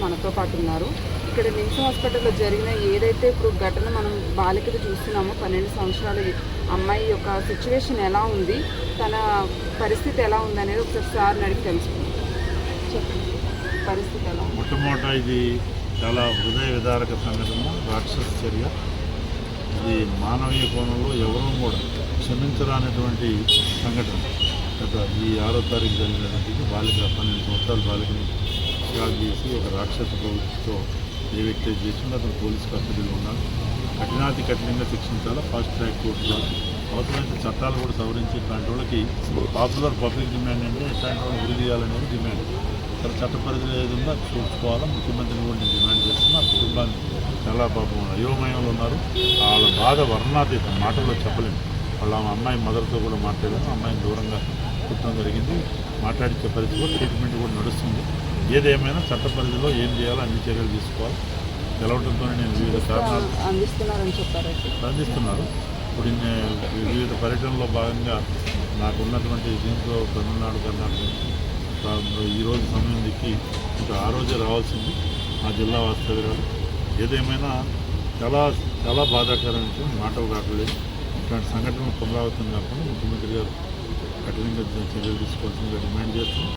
మనతో పాటు ఉన్నారు. ఇక్కడ నిమ్స్ హాస్పిటల్లో జరిగిన ఏదైతే ఇప్పుడు ఘటన మనం బాలికది చూస్తున్నామో 12 సంవత్సరాల అమ్మాయి యొక్క సిచ్యువేషన్ ఎలా ఉంది, తన పరిస్థితి ఎలా ఉంది అనేది ఒకసారి సార్ని అడిగి తెలుసుకుందాం. చెప్పండి, పరిస్థితి ఎలా ఉంది? మొట్టమొదట ఇది చాలా హృదయ విదారక సంఘటన, రాక్షస చర్య. ఇది మానవీయ కోణంలో ఎవరూ కూడా క్షమించరానటువంటి సంఘటన. గత ఈ 6వ తారీఖు జరిగినటువంటి బాలిక 12 సంవత్సరాల బాలికని షాక్ చేసి ఒక రాక్షస ప్రవృత్తితో ఏ వ్యక్తి చేసిందో అతను పోలీస్ కస్టడీలో ఉన్నాడు. కఠినాతి కఠినంగా శిక్షించాలా. ఫాస్ట్ ట్రాక్ కోర్టులో అవసరమైతే చట్టాలు కూడా సవరించి ఇట్లాంటి వాళ్ళకి పాపులర్ పబ్లిక్ డిమాండ్ అంటే ఇట్లాంటి వాళ్ళు ఉరి తీయాలనేది డిమాండ్. ఇక్కడ చట్ట పరిధిలో ఏది ఉందో అది చూసుకోవాలా. ముఖ్యమంత్రిని కూడా నేను డిమాండ్ చేస్తున్నా. ఆ కుటుంబాన్ని చాలా పాపం అయోమయంలో ఉన్నారు. వాళ్ళ బాధ వర్ణాతీతం, మాటల్లో చెప్పలేము. వాళ్ళ అమ్మాయి మదర్తో కూడా మాట్లాడాను. అమ్మాయిని దూరంగా కుట్టడం జరిగింది. మాట్లాడించే పరిస్థితిలో ట్రీట్మెంట్ కూడా నడుస్తుంది. ఏదేమైనా చట్ట పరిధిలో ఏం చేయాలో అన్ని చర్యలు తీసుకోవాలి. గెలవడంతో నేను వివిధ కారణాలు అందిస్తున్నారు. ఇప్పుడు వివిధ పర్యటనలో భాగంగా నాకున్నటువంటి దీంట్లో తమిళనాడు, కర్ణాటక ఈరోజు సమయం దిక్కి ఇంకా ఆ రోజే రావాల్సింది ఆ జిల్లా వాస్తవ్యురాలు. ఏదేమైనా చాలా చాలా బాధాకరమైన విషయం, మాటలు రావట్లేదు. ఇట్లాంటి సంఘటనలు పునరావృతం కాకుండా ముఖ్యమంత్రి గారు కఠినంగా చర్యలు తీసుకోవాల్సిందిగా డిమాండ్ చేస్తున్నాం.